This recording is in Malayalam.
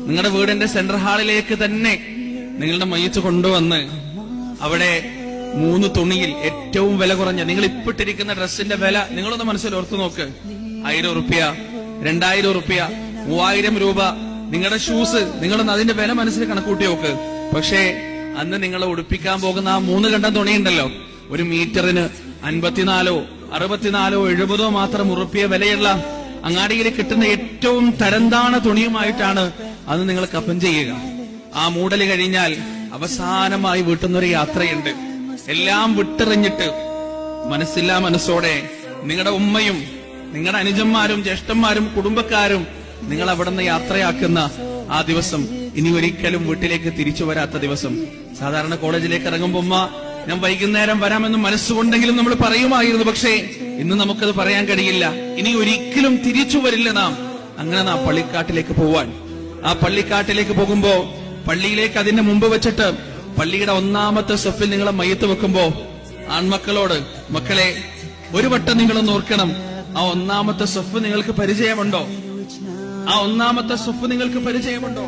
നിങ്ങളുടെ വീടിന്റെ സെൻട്രൽ ഹാളിലേക്ക് തന്നെ നിങ്ങളുടെ മയ്യത്ത് കൊണ്ടുവന്ന് അവിടെ 3 തുണിയിൽ ഏറ്റവും വില കുറഞ്ഞ നിങ്ങൾ ഇപ്പിട്ടിരിക്കുന്ന ഡ്രസ്സിന്റെ വില നിങ്ങളൊന്ന് മനസ്സിൽ ഓർത്തു നോക്ക്. 1000 റുപ്യ, 2000 റുപ്യ, 3000 രൂപ. നിങ്ങളുടെ ഷൂസ് നിങ്ങളൊന്ന് അതിന്റെ വില മനസ്സിൽ കണക്കൂട്ടി നോക്ക്. പക്ഷേ അന്ന് നിങ്ങളെ ഉടുപ്പിക്കാൻ പോകുന്ന ആ 3 കണ്ടം തുണിയുണ്ടല്ലോ, 1 മീറ്ററിന് 54, 64, 70 മാത്രം ഉറുപ്പിയ വിലയുള്ള അങ്ങാടിയിൽ കിട്ടുന്ന ഏറ്റവും തരംതാണ തുണിയുമായിട്ടാണ് അന്ന് നിങ്ങൾ കഫൻ ചെയ്യുക. ആ മൂടല് കഴിഞ്ഞാൽ അവസാനമായി വീട്ടിൽ നിന്നൊരു യാത്രയുണ്ട്. എല്ലാം വിട്ടെറിഞ്ഞിട്ട് മനസ്സില്ലാ മനസ്സോടെ നിങ്ങളുടെ ഉമ്മയും നിങ്ങളുടെ അനുജന്മാരും ജ്യേഷ്ഠന്മാരും കുടുംബക്കാരും നിങ്ങൾ അവിടെ നിന്ന് യാത്രയാക്കുന്ന ആ ദിവസം, ഇനി ഒരിക്കലും വീട്ടിലേക്ക് തിരിച്ചു വരാത്ത ദിവസം. സാധാരണ കോളേജിലേക്ക് ഇറങ്ങുമ്പോ ഉമ്മ ഞാൻ വൈകുന്നേരം വരാമെന്ന് മനസ്സുകൊണ്ടെങ്കിലും നമ്മൾ പറയുമായിരുന്നു. പക്ഷേ ഇന്ന് നമുക്കത് പറയാൻ കഴിയില്ല. ഇനി ഒരിക്കലും തിരിച്ചു വരില്ല നാം. അങ്ങനെ നാം പള്ളിക്കാട്ടിലേക്ക് പോവാൻ. ആ പള്ളിക്കാട്ടിലേക്ക് പോകുമ്പോ പള്ളിയിലേക്ക് അതിന്റെ മുമ്പ് വെച്ചിട്ട് പള്ളിയുടെ 1-ാമത്തെ സഫിൽ നിങ്ങളെ മയ്യത്ത് വെക്കുമ്പോ ആൺമക്കളോട്, മക്കളെ ഒരു വട്ടം നിങ്ങളൊന്ന് ഓർക്കണം, ആ 1-ാമത്തെ സഫ് നിങ്ങൾക്ക് പരിചയമുണ്ടോ? ആ 1-ാമത്തെ സഫ് നിങ്ങൾക്ക് പരിചയമുണ്ടോ?